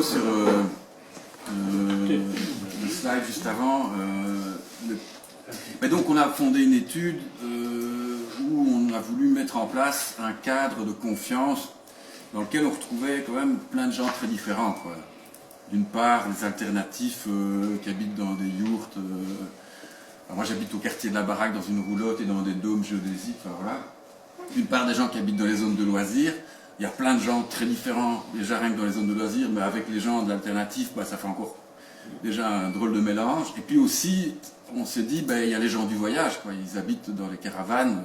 Sur le slide juste avant, donc on a fondé une étude où on a voulu mettre en place un cadre de confiance dans lequel on retrouvait quand même plein de gens très différents. D'une part, les alternatifs qui habitent dans des yourtes. Moi j'habite au quartier de la Baraque dans une roulotte et dans des dômes géodésiques. Voilà. D'une part, des gens qui habitent dans les zones de loisirs. Il y a plein de gens très différents, déjà rien que dans les zones de loisirs, mais avec les gens de l'alternative, ça fait encore déjà un drôle de mélange. Et puis aussi, on s'est dit, il y a les gens du voyage, ils habitent dans les caravanes,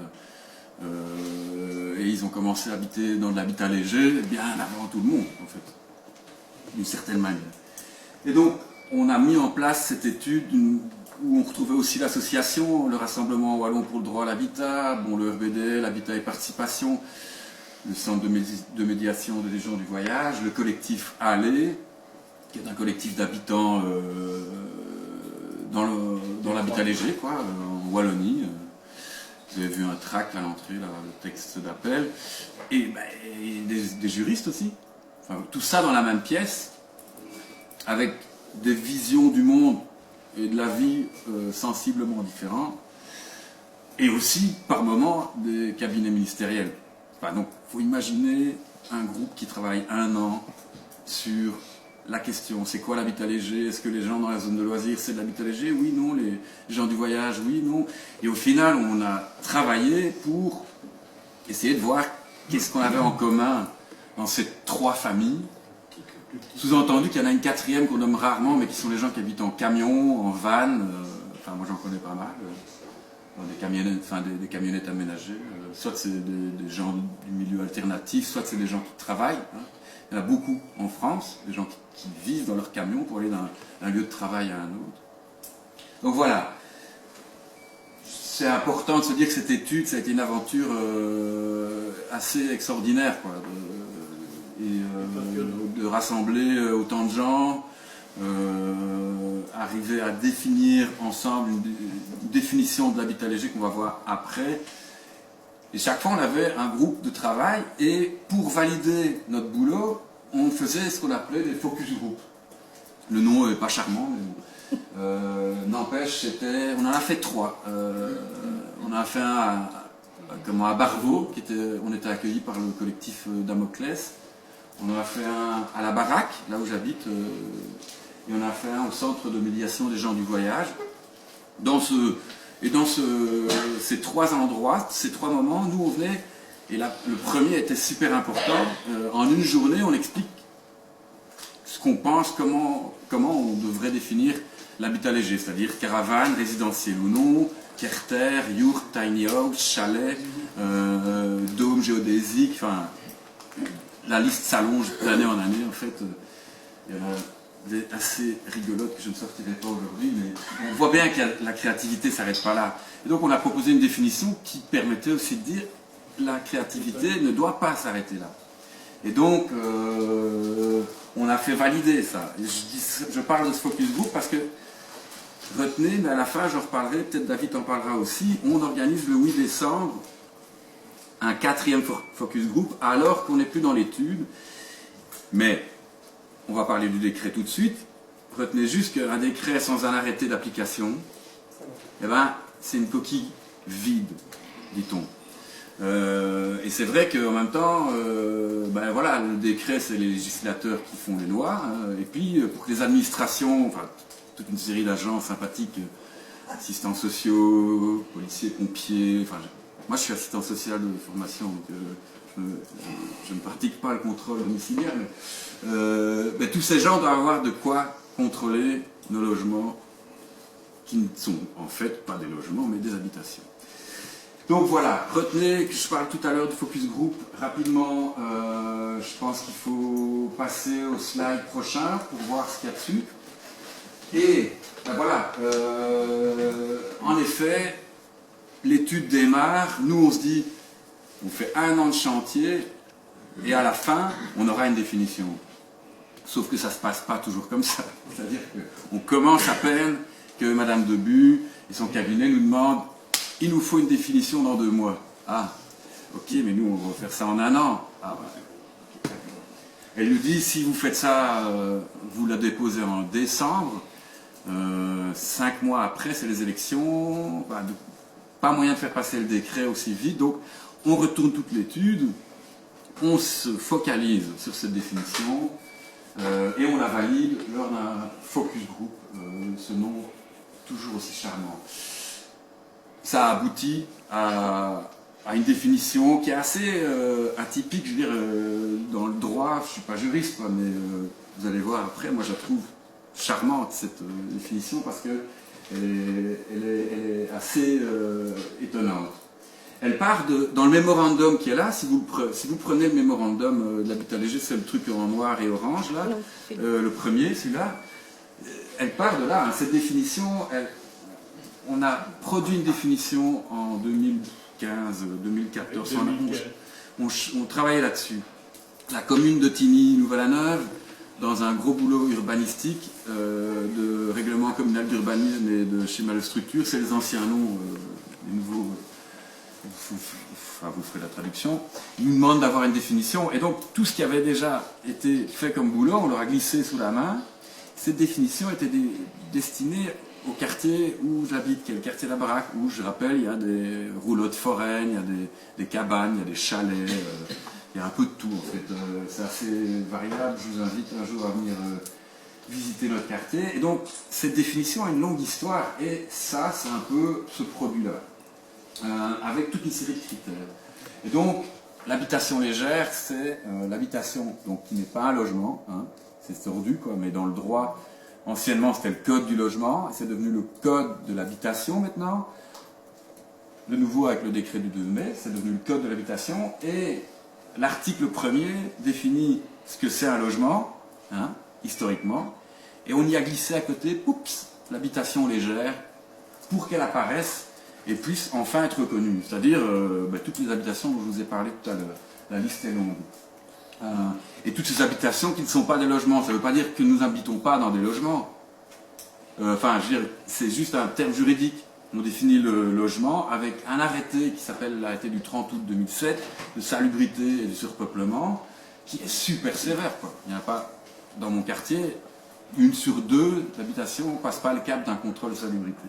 et ils ont commencé à habiter dans de l'habitat léger, bien avant tout le monde, en fait, d'une certaine manière. Et donc, on a mis en place cette étude où on retrouvait aussi l'association, le Rassemblement Wallon pour le droit à l'habitat, le RBD, l'habitat et participation, le centre de médiation des gens du voyage, le collectif Aller, qui est un collectif d'habitants dans l'habitat léger, en Wallonie. Vous avez vu un tract à l'entrée, le texte d'appel, et des juristes aussi. Enfin, tout ça dans la même pièce, avec des visions du monde et de la vie sensiblement différentes, et aussi, par moments, des cabinets ministériels. Donc, il faut imaginer un groupe qui travaille 1 an sur la question, c'est quoi l'habitat léger? Est-ce que les gens dans la zone de loisirs, c'est de l'habitat léger? Oui, non. Les gens du voyage, oui, non. Et au final, on a travaillé pour essayer de voir qu'est-ce qu'on avait en commun dans ces 3 familles. Sous-entendu qu'il y en a une 4e qu'on nomme rarement, mais qui sont les gens qui habitent en camion, en van. Moi, j'en connais pas mal. Dans des camionnettes aménagées, soit c'est des gens du milieu alternatif, soit c'est des gens qui travaillent. Il y en a beaucoup en France, des gens qui vivent dans leur camion pour aller d'un lieu de travail à un autre. Donc voilà, c'est important de se dire que cette étude, ça a été une aventure assez extraordinaire, de rassembler autant de gens, arriver à définir ensemble une définition de l'habitat léger qu'on va voir après. Et chaque fois, on avait un groupe de travail et pour valider notre boulot, on faisait ce qu'on appelait des focus group. Le nom n'est pas charmant, mais n'empêche, on en a fait 3. On en a fait un à Barvaux, on était accueillis par le collectif Damoclès. On en a fait un à la Baraque, là où j'habite, et on a fait un au centre de médiation des gens du voyage. Ces 3 endroits, ces 3 moments, nous on venait, et là, le premier était super important. En une journée, on explique ce qu'on pense, comment on devrait définir l'habitat léger, c'est-à-dire caravane, résidentiel ou non, carter, yurt, tiny house, chalet, dôme géodésique, la liste s'allonge d'année en année, en fait. Il y en a des assez rigolotes que je ne sortirai pas aujourd'hui, mais on voit bien que la créativité ne s'arrête pas là. Et donc on a proposé une définition qui permettait aussi de dire que la créativité ne doit pas s'arrêter là. Et donc on a fait valider ça. Et je parle de ce focus group parce que, retenez, mais à la fin j'en reparlerai, peut-être David en parlera aussi, on organise le 8 décembre un 4e focus group alors qu'on n'est plus dans l'étude, mais on va parler du décret tout de suite. Retenez juste qu'un décret sans un arrêté d'application, c'est une coquille vide, dit-on. Et c'est vrai qu'en même temps, le décret, c'est les législateurs qui font les lois, et puis pour que les administrations, toute une série d'agents sympathiques, assistants sociaux, policiers, pompiers, moi je suis assistant social de formation, donc je ne pratique pas le contrôle domiciliaire, mais tous ces gens doivent avoir de quoi contrôler nos logements, qui ne sont en fait pas des logements, mais des habitations. Donc voilà, retenez que je parle tout à l'heure du focus group. Rapidement, je pense qu'il faut passer au slide prochain pour voir ce qu'il y a dessus. Et en effet, l'étude démarre, nous on se dit, on fait 1 an de chantier, et à la fin, on aura une définition. Sauf que ça ne se passe pas toujours comme ça. C'est-à-dire qu'on commence à peine que Madame Debu et son cabinet nous demandent « Il nous faut une définition dans 2 mois. » Ah, ok, mais nous on va faire ça en 1 an. Ah, Elle nous dit, si vous faites ça, vous la déposez en décembre, 5 mois après, c'est les élections, pas moyen de faire passer le décret aussi vite, donc on retourne toute l'étude, on se focalise sur cette définition, et on la valide lors d'un focus group, ce nom toujours aussi charmant. Ça aboutit à une définition qui est assez atypique, je veux dire, dans le droit. Je ne suis pas juriste, quoi, mais vous allez voir après, moi je la trouve charmante cette définition parce qu'elle est assez étonnante. Elle part dans le mémorandum qui est là. Si vous prenez le mémorandum de l'habitat léger, c'est le truc en noir et orange là, le premier, celui-là. Elle part de là, hein, cette définition. On a produit une définition en 2015, 2014. On travaillait là-dessus. La commune de Tigny, Louvain-la-Neuve, dans un gros boulot urbanistique de règlement communal d'urbanisme et de schéma de structure, c'est les anciens noms, les nouveaux. Vous ferez la traduction. Ils nous demandent d'avoir une définition, et donc tout ce qui avait déjà été fait comme boulot, on leur a glissé sous la main. Cette définition était destinée au quartier où j'habite, qui est le quartier de la Baraque, où, je rappelle, il y a des rouleaux de forêt, il y a des cabanes, il y a des chalets, il y a un peu de tout en fait. C'est assez variable, je vous invite un jour à venir visiter notre quartier. Et donc, cette définition a une longue histoire, et ça, c'est un peu ce produit-là. Avec toute une série de critères. Et donc, l'habitation légère, c'est l'habitation qui n'est pas un logement, hein, c'est tordu, quoi, mais dans le droit, anciennement c'était le code du logement, c'est devenu le code de l'habitation maintenant. De nouveau avec le décret du 2 mai, c'est devenu le code de l'habitation, et l'article 1er définit ce que c'est un logement, hein, historiquement, et on y a glissé à côté, oups, l'habitation légère, pour qu'elle apparaisse et puisse enfin être reconnue, c'est-à-dire toutes les habitations dont je vous ai parlé tout à l'heure. La liste est longue. Et toutes ces habitations qui ne sont pas des logements, ça ne veut pas dire que nous n'habitons pas dans des logements. Je veux dire, c'est juste un terme juridique. On définit le logement avec un arrêté qui s'appelle l'arrêté du 30 août 2007 de salubrité et du surpeuplement, qui est super sévère, quoi. Il n'y a pas, dans mon quartier, 1 sur 2 d'habitations ne passe pas le cap d'un contrôle de salubrité.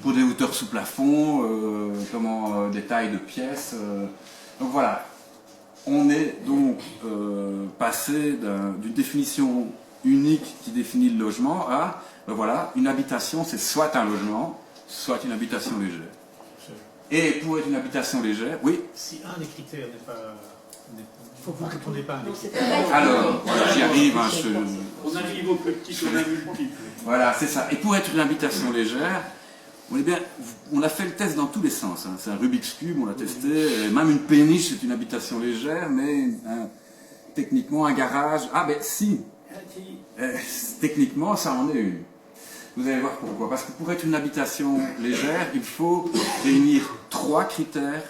Pour des hauteurs sous plafond, des tailles de pièces. Donc voilà, on est donc passé d'une définition unique qui définit le logement à, voilà, une habitation, c'est soit un logement, soit une habitation légère. Et pour être une habitation légère, oui. Si un des critères n'est pas... Il faut que vous ne répondez pas à un des critères. Alors, j'y arrive. Hein, on arrive au petit, on a multiple. Voilà, c'est ça. Et pour être une habitation légère, on a fait le test dans tous les sens. Hein. C'est un Rubik's Cube, on l'a testé. Même une péniche, c'est une habitation légère, mais techniquement, un garage... Ah ben si, techniquement, ça en est une. Vous allez voir pourquoi. Parce que pour être une habitation légère, il faut réunir 3 critères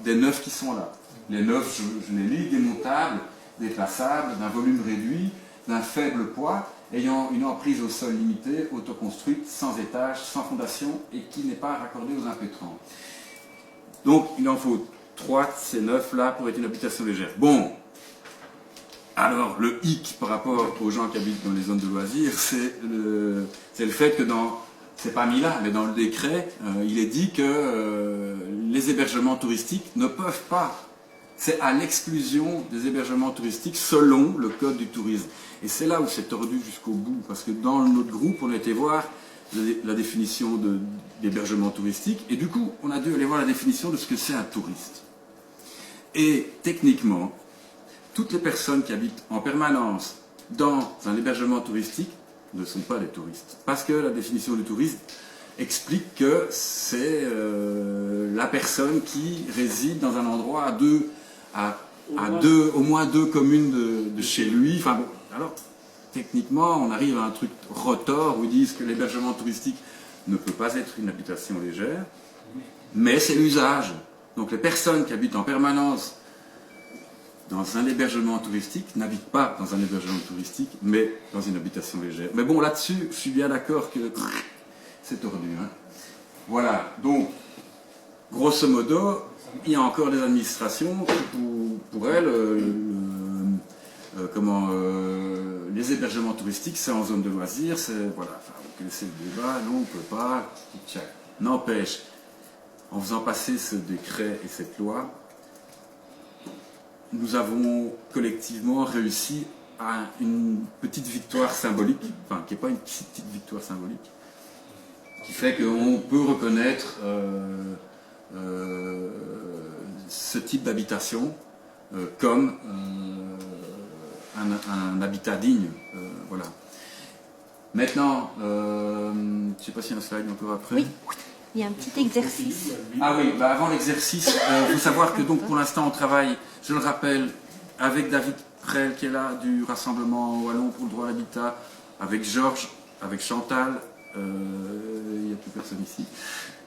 des 9 qui sont là. Les 9, je les lis, démontables, déplaçables, d'un volume réduit, d'un faible poids, ayant une emprise au sol limitée, autoconstruite, sans étage, sans fondation et qui n'est pas raccordée aux impétrants. Donc il en faut 3 de ces 9 là pour être une habitation légère. Bon, alors le hic par rapport aux gens qui habitent dans les zones de loisirs, c'est le fait que c'est pas mis là, mais dans le décret, il est dit que les hébergements touristiques ne peuvent pas. C'est à l'exclusion des hébergements touristiques selon le code du tourisme. Et c'est là où c'est tordu jusqu'au bout, parce que dans notre groupe, on a été voir la définition d'hébergement touristique, et du coup, on a dû aller voir la définition de ce que c'est un touriste. Et techniquement, toutes les personnes qui habitent en permanence dans un hébergement touristique ne sont pas des touristes. Parce que la définition du tourisme explique que c'est la personne qui réside dans un endroit au moins 2 communes de chez lui. Enfin bon, alors techniquement on arrive à un truc rotor où ils disent que l'hébergement touristique ne peut pas être une habitation légère, mais c'est l'usage. Donc les personnes qui habitent en permanence dans un hébergement touristique n'habitent pas dans un hébergement touristique, mais dans une habitation légère. Mais bon, là-dessus, je suis bien d'accord que c'est tordu. Hein. Voilà, donc, grosso modo, il y a encore des administrations qui, pour elles, les hébergements touristiques, c'est en zone de loisirs, c'est voilà, enfin, vous connaissez le débat, non, on ne peut pas. N'empêche, en faisant passer ce décret et cette loi, nous avons collectivement réussi à une petite victoire symbolique, enfin qui n'est pas une petite victoire symbolique, qui fait qu'on peut reconnaître ce type d'habitation comme un habitat digne. Voilà. Maintenant, je ne sais pas s'il y a un slide encore après. Oui, il y a un petit exercice. Ah oui, bah avant l'exercice, il faut savoir que donc pour l'instant on travaille, je le rappelle, avec David Prel qui est là du Rassemblement Wallon pour le droit à l'habitat, avec Georges, avec Chantal, il n'y a plus personne ici.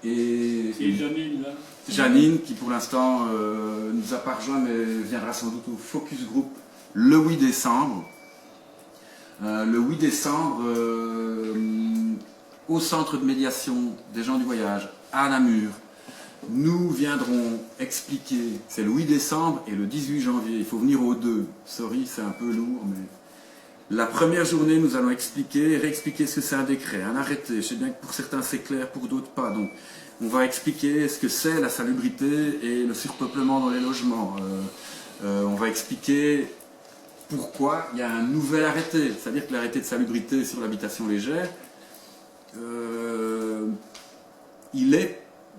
Et Janine là. Janine qui pour l'instant nous a pas rejoint mais viendra sans doute au Focus Group le 8 décembre. Le 8 décembre, au centre de médiation des gens du voyage, à Namur, nous viendrons expliquer, c'est le 8 décembre et le 18 janvier, il faut venir aux deux, sorry c'est un peu lourd, mais la première journée nous allons expliquer et réexpliquer ce que c'est un décret, un arrêté, je sais bien que pour certains c'est clair, pour d'autres pas, donc on va expliquer ce que c'est la salubrité et le surpeuplement dans les logements, on va expliquer pourquoi il y a un nouvel arrêté, c'est-à-dire que l'arrêté de salubrité sur l'habitation légère,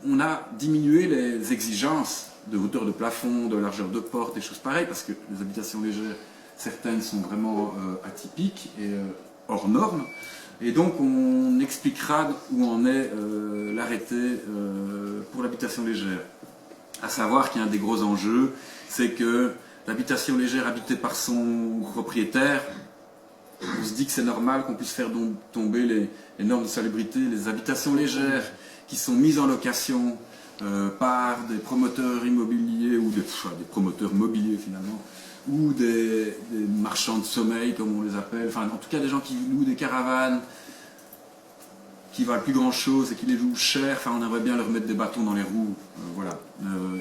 on a diminué les exigences de hauteur de plafond, de largeur de porte, des choses pareilles, parce que les habitations légères, certaines sont vraiment atypiques et hors normes. Et donc on expliquera où en est l'arrêté pour l'habitation légère. À savoir qu'il y a un des gros enjeux, c'est que l'habitation légère habitée par son propriétaire, on se dit que c'est normal qu'on puisse faire tomber les normes de salubrité. Les habitations légères qui sont mises en location par des promoteurs immobiliers ou des promoteurs mobiliers finalement, ou des marchands de sommeil comme on les appelle, enfin en tout cas des gens qui louent des caravanes qui valent plus grand chose et qui les louent cher, enfin on aimerait bien leur mettre des bâtons dans les roues, voilà.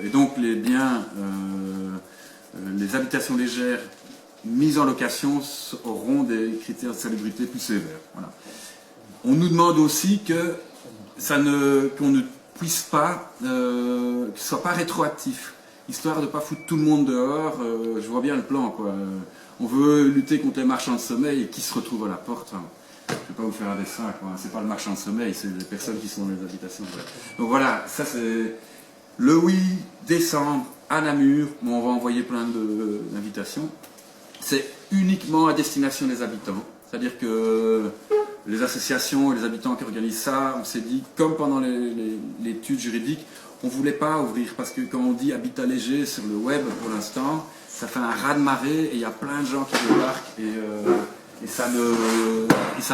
Et donc les biens, les habitations légères mises en location auront des critères de salubrité plus sévères. Voilà. On nous demande aussi que qu'on ne puisse pas, que ce ne soit pas rétroactif, histoire de ne pas foutre tout le monde dehors. Je vois bien le plan, quoi. On veut lutter contre les marchands de sommeil et qui se retrouvent à la porte. Hein. Je ne vais pas vous faire un dessin, quoi. C'est pas le marchand de sommeil, c'est les personnes qui sont dans les habitations. Voilà. Donc voilà, ça c'est le 8 décembre à Namur. Bon, on va envoyer plein d'invitations. C'est uniquement à destination des habitants. C'est-à-dire que les associations et les habitants qui organisent ça, on s'est dit, comme pendant l'étude juridique, on ne voulait pas ouvrir, parce que quand on dit habitat léger sur le web pour l'instant, ça fait un raz-de-marée et il y a plein de gens qui débarquent et ça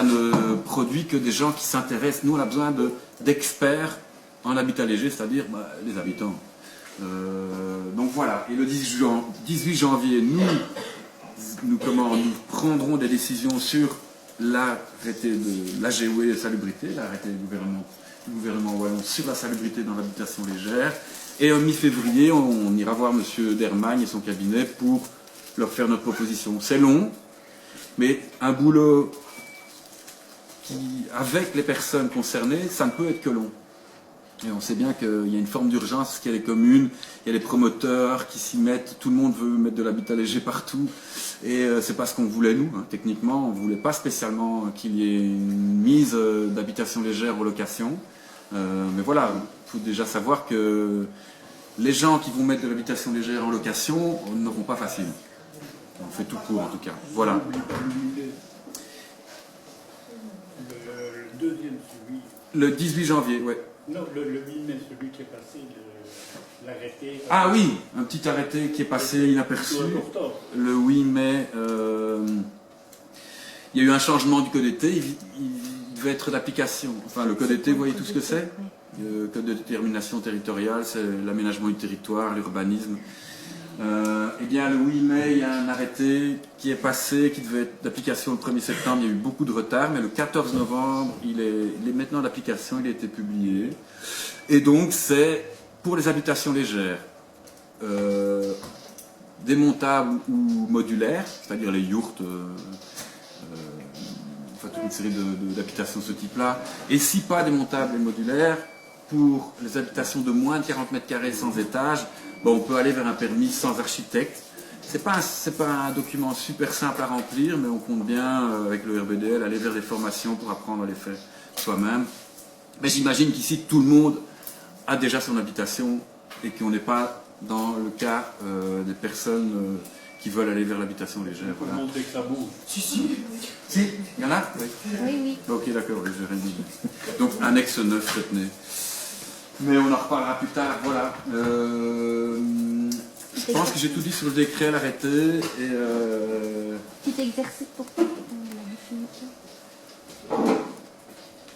ne produit que des gens qui s'intéressent. Nous, on a besoin d'experts en habitat léger, c'est-à-dire les habitants. Donc voilà, et le 18 janvier, nous prendrons des décisions sur l'arrêté de l'AGOE salubrité, l'arrêté du gouvernement wallon sur la salubrité dans l'habitation légère. Et en mi-février, on ira voir M. Dermagne et son cabinet pour leur faire notre proposition. C'est long, mais un boulot avec les personnes concernées, ça ne peut être que long. Et on sait bien qu'il y a une forme d'urgence, parce qu'il y a les communes, il y a les promoteurs qui s'y mettent, tout le monde veut mettre de l'habitat léger partout. Et c'est pas ce qu'on voulait nous, hein. Techniquement, on ne voulait pas spécialement qu'il y ait une mise d'habitation légère aux locations. Mais voilà, il faut déjà savoir que les gens qui vont mettre de l'habitation légère en location n'auront pas facile. On fait tout court en tout cas. Voilà. Le deuxième, celui. Le 18 janvier, ouais. Non, le 8 mai, celui qui est passé, l'arrêté. Ah oui, un petit arrêté qui est passé inaperçu. Le 8 mai, il y a eu un changement du code d'été. Il devait être d'application. Enfin, le code d'été, vous voyez tout ce que c'est ? Le code de détermination territoriale, c'est l'aménagement du territoire, l'urbanisme. Eh bien, le 8 mai, il y a un arrêté qui est passé, qui devait être d'application le 1er septembre. Il y a eu beaucoup de retard, mais le 14 novembre, il est maintenant d'application, il a été publié. Et donc, c'est pour les habitations légères. démontables ou modulaires, c'est-à-dire les yourtes, enfin toute une série d'habitations de ce type-là, et si pas démontables et modulaires, pour les habitations de moins de 40 mètres carrés sans étage, ben, on peut aller vers un permis sans architecte. C'est pas un document super simple à remplir, mais on compte bien, avec le RBDL, aller vers des formations pour apprendre à les faire soi-même. Mais j'imagine qu'ici, tout le monde a déjà son habitation et qu'on n'est pas dans le cas des personnes qui veulent aller vers l'habitation légère. Tout le Voilà. monde dès que ça bouge. Si, il y en a. Oui. Oui, oui. Ok, d'accord, oui, j'ai rien dit. Donc, annexe 9, retenez. Mais on en reparlera plus tard, voilà. Je pense que j'ai tout dit sur le décret, l'arrêté, et... Petit exercice pour la définition.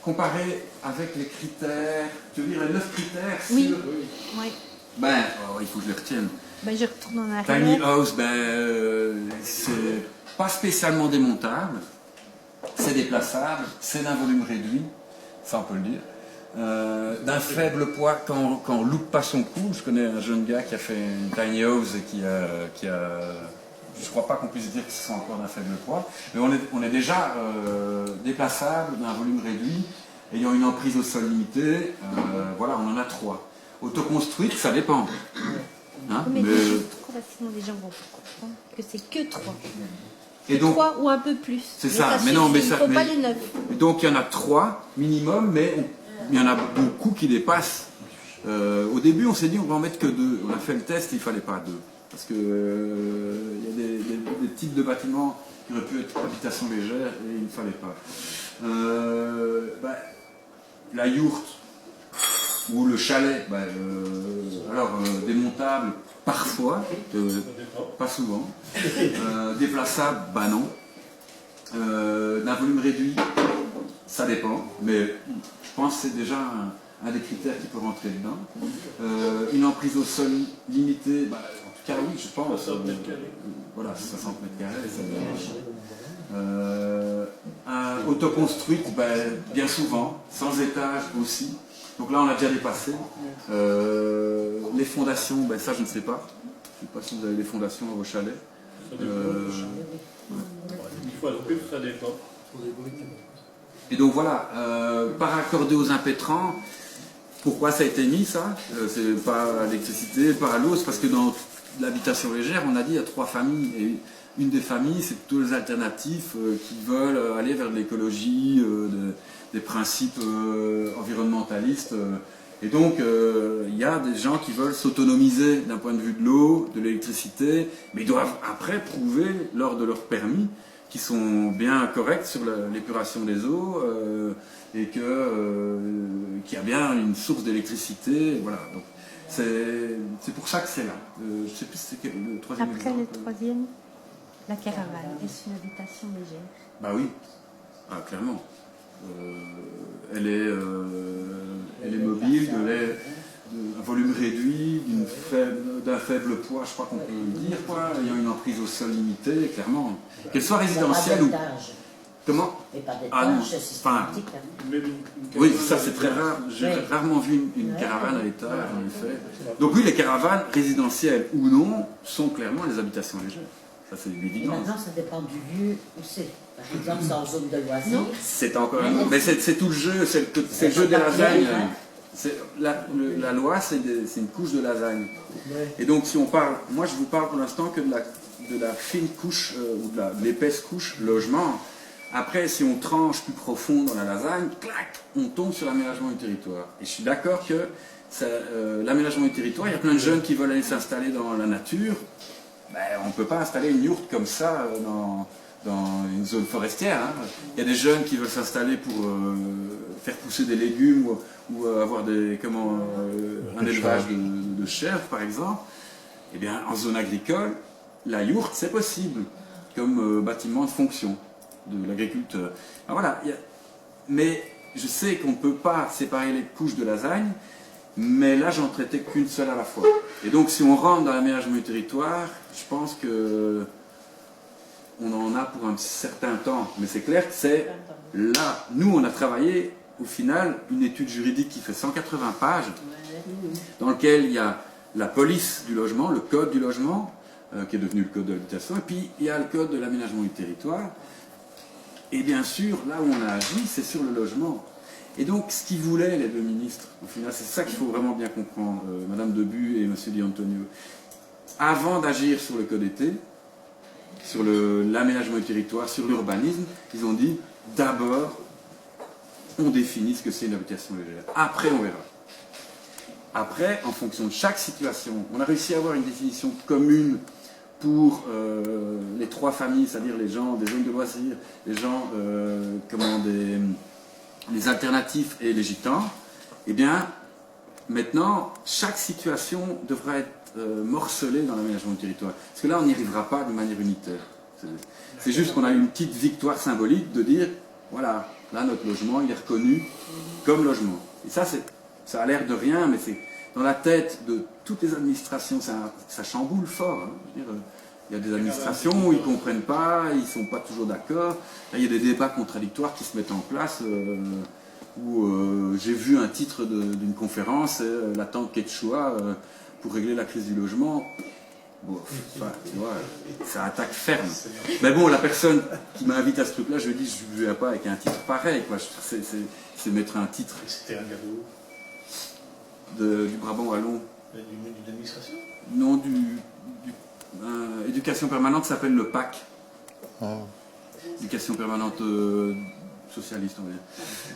Comparer avec les critères, tu veux dire les 9 critères Oui. sur... Oui. Ben, il faut que je les retienne. Ben, je retourne en Tiny arrière. house, c'est pas spécialement démontable, c'est déplaçable, c'est d'un volume réduit, ça on peut le dire. D'un faible poids, quand on loupe pas son coup. Je connais un jeune gars qui a fait une tiny house et qui a je crois pas qu'on puisse dire que ce soit encore d'un faible poids, mais on est déjà déplaçable, d'un volume réduit, ayant une emprise au sol limitée. Voilà, on en a 3. Autoconstruite, ça dépend. Hein, Mais mais- juste 3, sinon les gens vont comprendre que c'est que 3. et donc, 3 ou un peu plus. c'est ça, mais non, mais suffit, ça- il ne faut pas mais- les 9. donc il y en a 3 minimum, mais il y en a beaucoup qui dépassent. Au début, on s'est dit on va en mettre que 2. On a fait le test, il ne fallait pas 2. Parce que il y a des types de bâtiments qui auraient pu être habitation légère et il ne fallait pas. La yourte ou le chalet, démontable parfois, pas souvent. Déplaçable, non. D'un volume réduit, ça dépend, mais je pense que c'est déjà un des critères qui peut rentrer dedans. Une emprise au sol limitée, en tout cas oui, je pense. 60 mètres carrés. Voilà, 60 mètres carrés, ça un autoconstruite, bien souvent, sans étage aussi. Donc là, on l'a déjà dépassé. Les fondations, ça je ne sais pas. Je ne sais pas si vous avez des fondations dans vos chalets. Ça dépend. Une fois de plus, ça dépend. Et donc voilà, pas raccordé aux impétrants. Pourquoi ça a été mis ça c'est pas à l'électricité, pas à l'eau, c'est parce que dans l'habitation légère, on a dit il y a 3 familles. Et une des familles, c'est plutôt les alternatifs qui veulent aller vers de l'écologie, des principes environnementalistes. Et donc, il y a des gens qui veulent s'autonomiser d'un point de vue de l'eau, de l'électricité, mais ils doivent après prouver, lors de leur permis, qu'ils sont bien corrects sur l'épuration des eaux et qu'il y a bien une source d'électricité. Voilà. Donc, c'est pour ça que c'est là. Je ne sais plus si c'est le troisième Après exemple. le troisième, la caravane. Est-ce une habitation légère? Bah oui, clairement. Elle est mobile, d'un volume réduit, d'un faible poids, je crois qu'on peut le dire, ayant une emprise au sol limitée, clairement. Qu'elle soit résidentielle ou... Comment? Et pas Ah non, d'étage systématique. Hein. Même une Oui, caravane, ça c'est très rare. J'ai Oui. rarement vu une caravane à l'étage, en effet. Donc oui, les caravanes, résidentielles ou non, sont clairement les habitations légères. Ça c'est une Et évidence. maintenant, ça dépend du lieu où c'est. Par exemple, c'est en zone de loisirs. C'est encore mais c'est tout le jeu, c'est le jeu des lasagnes. La loi, c'est une couche de lasagne. Et donc, si on parle, moi je vous parle pour l'instant que de la fine couche ou de l'épaisse couche logement. Après, si on tranche plus profond dans la lasagne, clac, on tombe sur l'aménagement du territoire. Et je suis d'accord que l'aménagement du territoire, il y a plein de jeunes qui veulent aller s'installer dans la nature. On ne peut pas installer une yourte comme ça dans une zone forestière. Hein. Il y a des jeunes qui veulent s'installer pour faire pousser des légumes ou avoir un élevage de chèvres, par exemple. Eh bien, en zone agricole, la yourte, c'est possible, comme bâtiment de fonction de l'agriculteur. Voilà. Mais je sais qu'on ne peut pas séparer les couches de lasagne, mais là, j'en traitais qu'une seule à la fois. Et donc, si on rentre dans l'aménagement du territoire, je pense que on en a pour un certain temps. Mais c'est clair que c'est là. Nous, on a travaillé, au final, une étude juridique qui fait 180 pages, dans laquelle il y a la police du logement, le code du logement, qui est devenu le code de l'habitation, et puis il y a le code de l'aménagement du territoire. Et bien sûr, là où on a agi, c'est sur le logement. Et donc, ce qu'ils voulaient, les deux ministres, au final, c'est ça qu'il faut vraiment bien comprendre, Madame Debu et Monsieur Di Antonio. Avant d'agir sur le code été, sur l'aménagement du territoire, sur l'urbanisme, ils ont dit, d'abord, on définit ce que c'est une habitation légère. Après, on verra. Après, en fonction de chaque situation, on a réussi à avoir une définition commune pour les trois familles, c'est-à-dire les gens des zones de loisirs, les gens les alternatifs et les gitans. Eh bien, maintenant, chaque situation devra être morcelée dans l'aménagement du territoire. Parce que là, on n'y arrivera pas de manière unitaire. C'est juste qu'on a eu une petite victoire symbolique de dire, voilà, là, notre logement, il est reconnu comme logement. Et ça, ça a l'air de rien, mais c'est dans la tête de toutes les administrations, ça chamboule fort. Hein. Je veux dire, il y a des administrations où ils ne comprennent pas, ils ne sont pas toujours d'accord. Là, il y a des débats contradictoires qui se mettent en place. Où j'ai vu un titre d'une conférence, la tante Quechua pour régler la crise du logement. Bon, enfin, tu vois, ça attaque ferme. Mais bon, la personne qui m'invite à ce truc-là, je lui dis, je ne viens pas avec un titre pareil. C'est mettre un titre. C'était un gars du Brabant Wallon. d'une administration? Non, éducation permanente s'appelle le PAC. Éducation permanente socialiste, on va dire.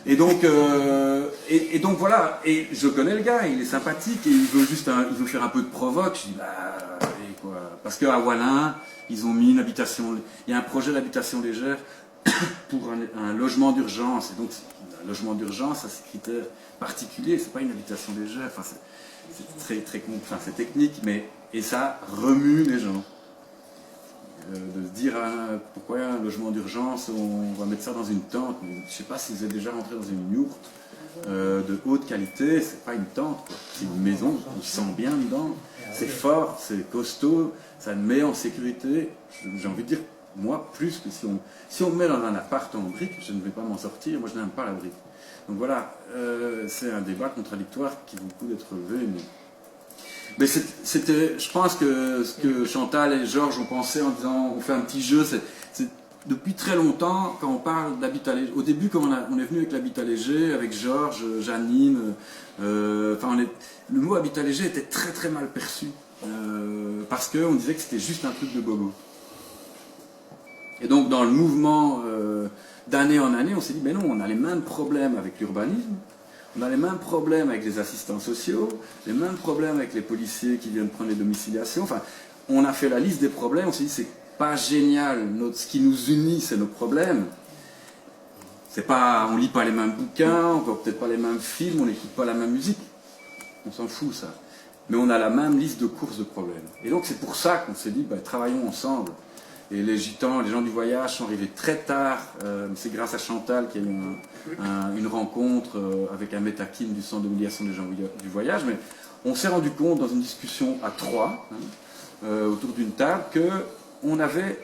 Et donc voilà, et je connais le gars, il est sympathique et il veut faire un peu de provoque. Je dis, allez, quoi. Parce qu'à Wallin, ils ont mis une habitation, il y a un projet d'habitation légère pour un logement d'urgence. Et donc, un logement d'urgence a ses critères particuliers, c'est pas une habitation légère, enfin, c'est c'est technique, et ça remue les gens. De se dire pourquoi un logement d'urgence, on va mettre ça dans une tente. Je ne sais pas si vous êtes déjà rentré dans une yourte de haute qualité, c'est pas une tente, c'est une maison, on se sent bien dedans, c'est fort, c'est costaud, ça me met en sécurité. J'ai envie de dire, moi, plus que si on me met dans un appart en briques, je ne vais pas m'en sortir, moi je n'aime pas la brique. Donc voilà, c'est un débat contradictoire qui vaut le coup d'être relevé. Mais c'était, je pense que ce que Chantal et Georges ont pensé en disant on fait un petit jeu, c'est depuis très longtemps quand on parle d'habitat léger. Au début, quand on est venu avec l'habitat léger, avec Georges, Janine, le mot habitat léger était très très mal perçu parce qu'on disait que c'était juste un truc de bobo. Et donc dans le mouvement d'année en année, on s'est dit ben non, on a les mêmes problèmes avec l'urbanisme. On a les mêmes problèmes avec les assistants sociaux, les mêmes problèmes avec les policiers qui viennent prendre les domiciliations. Enfin, on a fait la liste des problèmes, on s'est dit c'est pas génial, ce qui nous unit c'est nos problèmes. C'est pas, on lit pas les mêmes bouquins, on voit peut-être pas les mêmes films, on n'écoute pas la même musique. On s'en fout ça. Mais on a la même liste de courses de problèmes. Et donc c'est pour ça qu'on s'est dit, travaillons ensemble. Et les gitans, les gens du voyage sont arrivés très tard. C'est grâce à Chantal qu'il y a eu une rencontre avec un métakim du centre de médiation des gens du voyage. Mais on s'est rendu compte dans une discussion à trois, autour d'une table, qu'on avait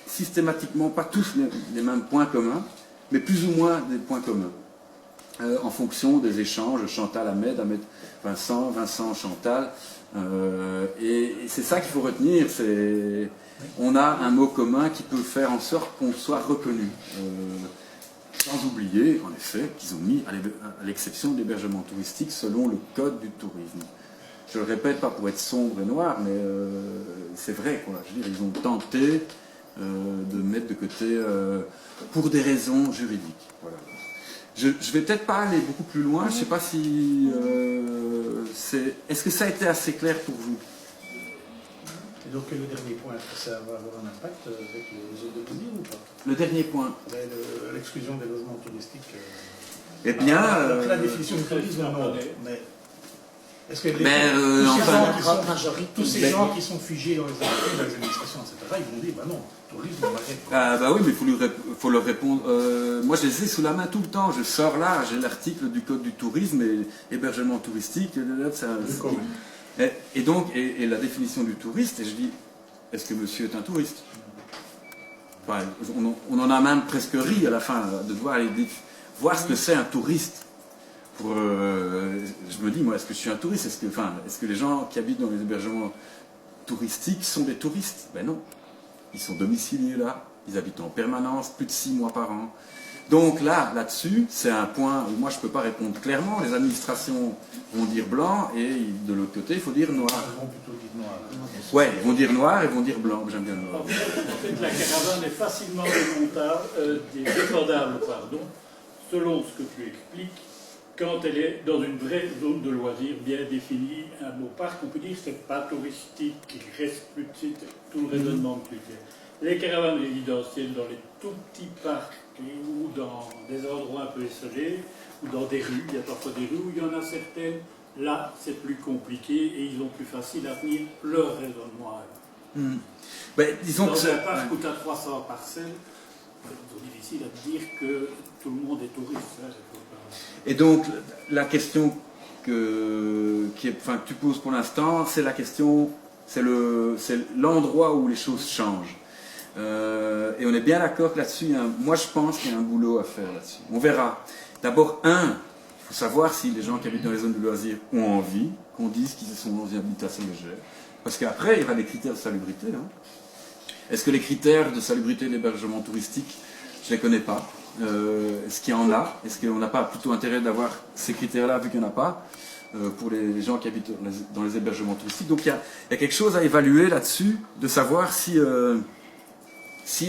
systématiquement, pas tous les mêmes points communs, mais plus ou moins des points communs. En fonction des échanges, Chantal Ahmed, Vincent, Vincent Chantal. Et c'est ça qu'il faut retenir, on a un mot commun qui peut faire en sorte qu'on soit reconnu. Sans oublier, en effet, qu'ils ont mis à l'exception de l'hébergement touristique selon le code du tourisme. Je le répète, pas pour être sombre et noir, mais c'est vrai, quoi. Je veux dire, ils ont tenté de mettre de côté pour des raisons juridiques. Voilà. Je ne vais peut-être pas aller beaucoup plus loin, je ne sais pas si est-ce que ça a été assez clair pour vous? Et donc le dernier point, est-ce que ça va avoir un impact avec les zones de loisirs ou pas? Le dernier point. L'exclusion des logements touristiques. Eh bien... donc la définition du tourisme, non. Mais est-ce que tous ces gens qui sont figés dans les administrations, etc., ils vont dire, non, tourisme, on arrête. Oui, mais il faut leur répondre. Moi, je les ai sous la main tout le temps. Je sors là, j'ai l'article du code du tourisme et hébergement touristique. Et donc, la définition du touriste, et je dis, est-ce que monsieur est un touriste? On en a même presque ri à la fin, de devoir aller voir ce que c'est un touriste. Je me dis, moi, est-ce que je suis un touriste? Est-ce que les gens qui habitent dans les hébergements touristiques sont des touristes. Ben non, ils sont domiciliés là, ils habitent en permanence, plus de 6 mois par an. Donc là-dessus, c'est un point où moi je ne peux pas répondre clairement. Les administrations vont dire blanc et de l'autre côté, il faut dire noir. Ils vont plutôt dire noir. Ouais, ils vont dire noir et vont dire blanc. J'aime bien noir. En fait, la caravane est facilement défendable, selon ce que tu expliques, quand elle est dans une vraie zone de loisirs bien définie. Un beau parc, on peut dire que ce n'est pas touristique, qu'il reste plus de site, tout le raisonnement que tu fais. Les caravanes résidentielles dans les tout petits parcs ou dans des endroits un peu isolés, ou dans des rues, il y a parfois des rues où il y en a certaines, là c'est plus compliqué et ils ont plus facile à tenir leur raisonnement. Ben, disons dans que un parc où tu as 300 parcelles, c'est difficile à te dire que tout le monde est touriste. Hein, et donc la question que tu poses pour l'instant, c'est la question, c'est l'endroit où les choses changent. Et on est bien d'accord que là-dessus, moi je pense qu'il y a un boulot à faire là-dessus. On verra. D'abord, il faut savoir si les gens qui habitent dans les zones de loisirs ont envie qu'on dise qu'ils sont dans une habitation légère. Parce qu'après, il y aura des critères de salubrité. Hein. Est-ce que les critères de salubrité de l'hébergement touristique, je ne les connais pas. Est-ce qu'il y en a? Est-ce qu'on n'a pas plutôt intérêt d'avoir ces critères-là vu qu'il n'y en a pas pour les gens qui habitent dans les hébergements touristiques? Donc il y a quelque chose à évaluer là-dessus, de savoir si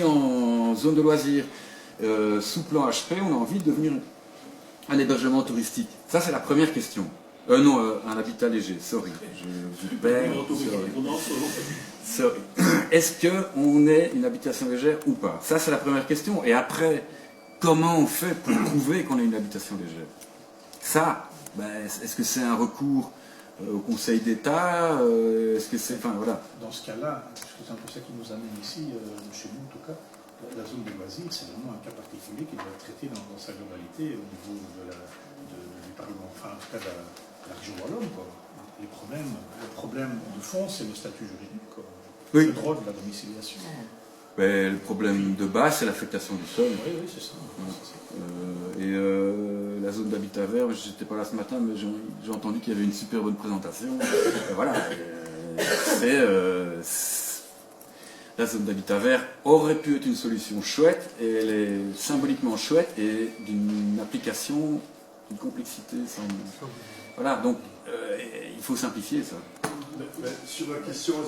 en zone de loisirs, sous plan HP, on a envie de devenir un hébergement touristique. Ça, c'est la première question. Un habitat léger, sorry. Je perds. Sorry. Est-ce qu'on est une habitation légère ou pas? Ça, c'est la première question. Et après, comment on fait pour prouver qu'on est une habitation légère? Ça, est-ce que c'est un recours au Conseil d'État? Est-ce que c'est... Enfin, voilà. Dans ce cas-là, parce que c'est un peu ça qui nous amène ici, chez nous en tout cas, la zone de loisirs, c'est vraiment un cas particulier qui doit être traité dans sa globalité au niveau du Parlement, enfin en tout cas de la région wallonne. Le problème de fond, c'est le statut juridique, oui. Le droit de la domiciliation. Le problème de base, c'est l'affectation du sol. Oui, c'est ça. La zone d'habitat vert, je n'étais pas là ce matin, mais j'ai entendu qu'il y avait une super bonne présentation. Voilà. La zone d'habitat vert aurait pu être une solution chouette, et elle est symboliquement chouette et d'une application, d'une complexité sans... Voilà, donc il faut simplifier ça. Sur la question